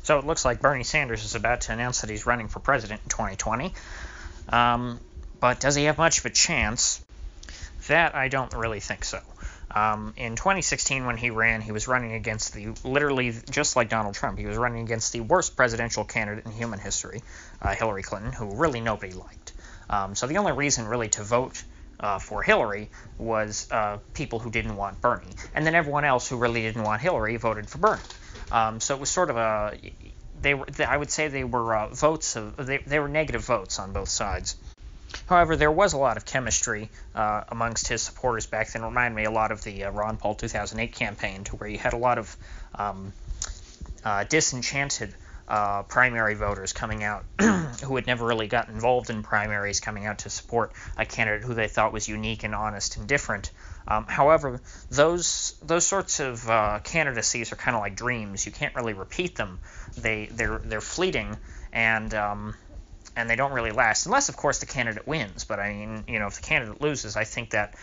So it looks like Bernie Sanders is about to announce that he's running for president in 2020. But does he have much of a chance? That I don't really think so. In 2016, when he ran, he was running against literally just like Donald Trump, he was running against the worst presidential candidate in human history, Hillary Clinton, who really nobody liked. So the only reason really to vote for Hillary was people who didn't want Bernie, and then everyone else who really didn't want Hillary voted for Bernie. So it was sort of I would say they were they were negative votes on both sides. However, there was a lot of chemistry amongst his supporters back then. It reminded me a lot of the Ron Paul 2008 campaign, to where you had a lot of disenchanted primary voters coming out who had never really gotten involved in primaries, coming out to support a candidate who they thought was unique and honest and different. However, those sorts of candidacies are kind of like dreams. You can't really repeat them. They're fleeting, and they don't really last, unless, of course, the candidate wins. But, I mean, if the candidate loses, I think that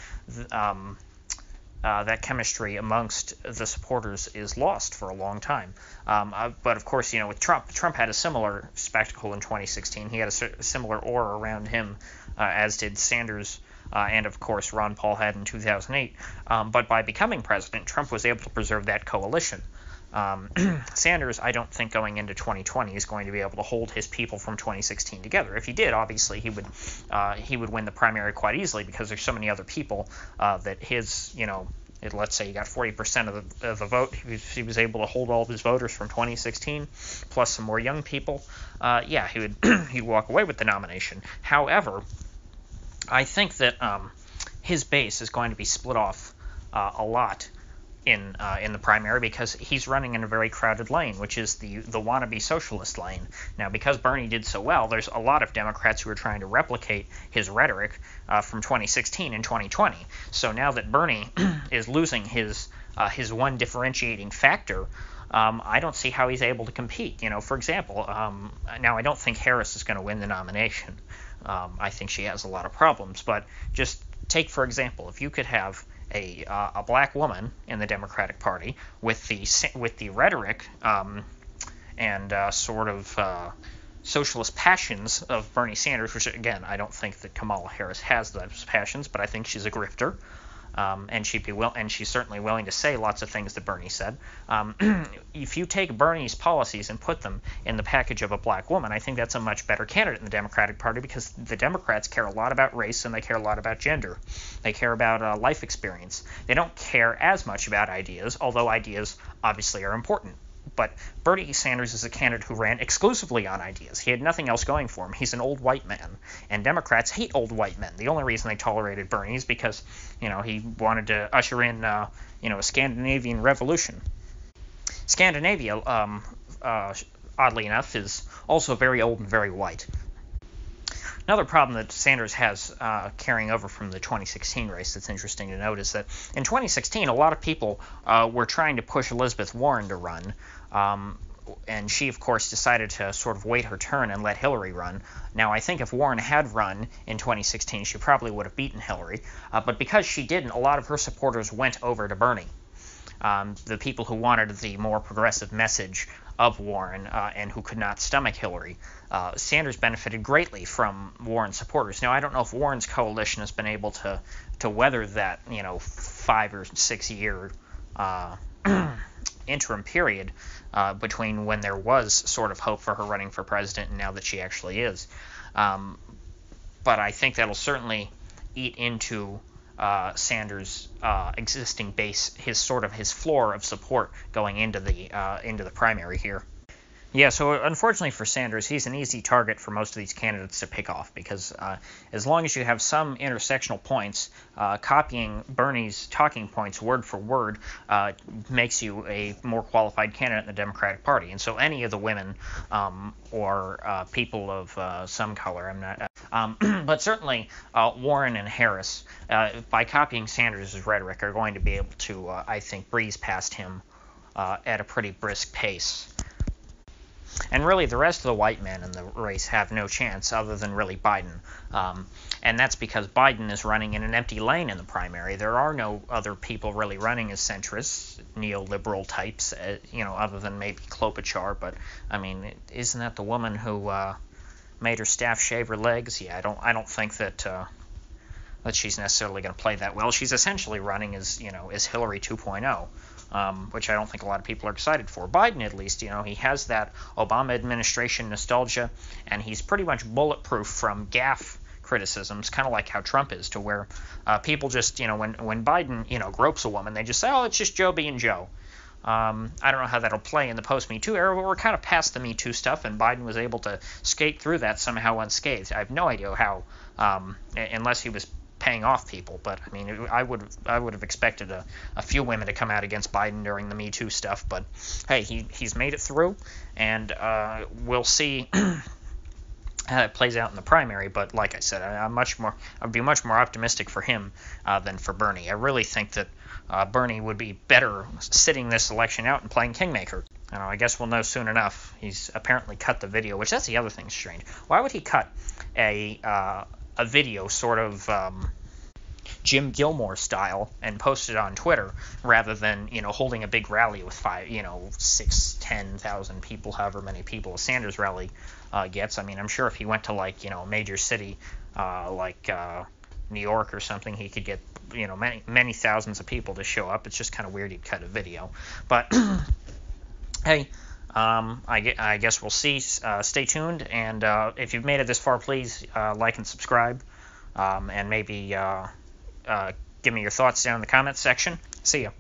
that chemistry amongst the supporters is lost for a long time. But, of course, with Trump had a similar spectacle in 2016. He had a similar aura around him, as did Sanders, and, of course, Ron Paul had in 2008. But by becoming president, Trump was able to preserve that coalition. Sanders, I don't think going into 2020 is going to be able to hold his people from 2016 together. If he did, obviously he would win the primary quite easily, because there's so many other people that his, let's say he got 40% of the vote. He was able to hold all of his voters from 2016, plus some more young people. He'd walk away with the nomination. However, I think that his base is going to be split off a lot in the primary, because he's running in a very crowded lane, which is the wannabe socialist lane. Now, because Bernie did so well, there's a lot of Democrats who are trying to replicate his rhetoric from 2016 and 2020. So now that Bernie is losing his one differentiating factor, I don't see how he's able to compete. For example, now I don't think Harris is going to win the nomination. I think she has a lot of problems, but just take, for example, if you could have a black woman in the Democratic Party with the rhetoric and sort of socialist passions of Bernie Sanders, which, again, I don't think that Kamala Harris has those passions, but I think she's a grifter. And she's certainly willing to say lots of things that Bernie said. If you take Bernie's policies and put them in the package of a black woman, I think that's a much better candidate in the Democratic Party, because the Democrats care a lot about race and they care a lot about gender. They care about life experience. They don't care as much about ideas, although ideas obviously are important. But Bernie Sanders is a candidate who ran exclusively on ideas. He had nothing else going for him. He's an old white man, and Democrats hate old white men. The only reason they tolerated Bernie is because, he wanted to usher in, a Scandinavian revolution. Scandinavia, oddly enough, is also very old and very white. Another problem that Sanders has carrying over from the 2016 race that's interesting to note is that in 2016, a lot of people were trying to push Elizabeth Warren to run, and she, of course, decided to sort of wait her turn and let Hillary run. Now, I think if Warren had run in 2016, she probably would have beaten Hillary, but because she didn't, a lot of her supporters went over to Bernie. The people who wanted the more progressive message of Warren and who could not stomach Hillary. Sanders benefited greatly from Warren's supporters. Now, I don't know if Warren's coalition has been able to weather that 5 or 6 year interim period between when there was sort of hope for her running for president and now that she actually is. But I think that'll certainly eat into Sanders' existing base, his floor of support going into the primary here. Yeah, so unfortunately for Sanders, he's an easy target for most of these candidates to pick off, because as long as you have some intersectional points, copying Bernie's talking points word for word makes you a more qualified candidate in the Democratic Party. And so any of the women or people of some color, I'm not, but certainly Warren and Harris, by copying Sanders' rhetoric, are going to be able to, I think, breeze past him at a pretty brisk pace. And really, the rest of the white men in the race have no chance other than really Biden. And that's because Biden is running in an empty lane in the primary. There are no other people really running as centrists, neoliberal types, other than maybe Klobuchar. But, I mean, isn't that the woman who made her staff shave her legs? Yeah, I don't think that she's necessarily going to play that well. She's essentially running as Hillary 2.0, which I don't think a lot of people are excited for. Biden, at least, he has that Obama administration nostalgia, and he's pretty much bulletproof from gaffe criticisms, kind of like how Trump is, to where people just, when Biden, gropes a woman, they just say, oh, it's just Joe being Joe. I don't know how that'll play in the post-Me Too era, but we're kind of past the Me Too stuff, and Biden was able to skate through that somehow unscathed. I have no idea how, unless he was paying off people. But I mean, I would have expected a few women to come out against Biden during the Me Too stuff. But hey, he's made it through, and we'll see how it plays out in the primary. But like I said, I'd be much more optimistic for him than for Bernie. I really think that Bernie would be better sitting this election out and playing Kingmaker. I guess we'll know soon enough. He's apparently cut the video, which that's the other thing strange. Why would he cut a video sort of Jim Gilmore style and post it on Twitter rather than holding a big rally with 10,000 people, however many people a Sanders rally gets? I mean, I'm sure if he went to a major city like New York or something, he could get many thousands of people to show up. It's just kind of weird he'd cut a video, but hey. I guess we'll see. Stay tuned, and if you've made it this far, please like and subscribe, and maybe give me your thoughts down in the comments section. See ya.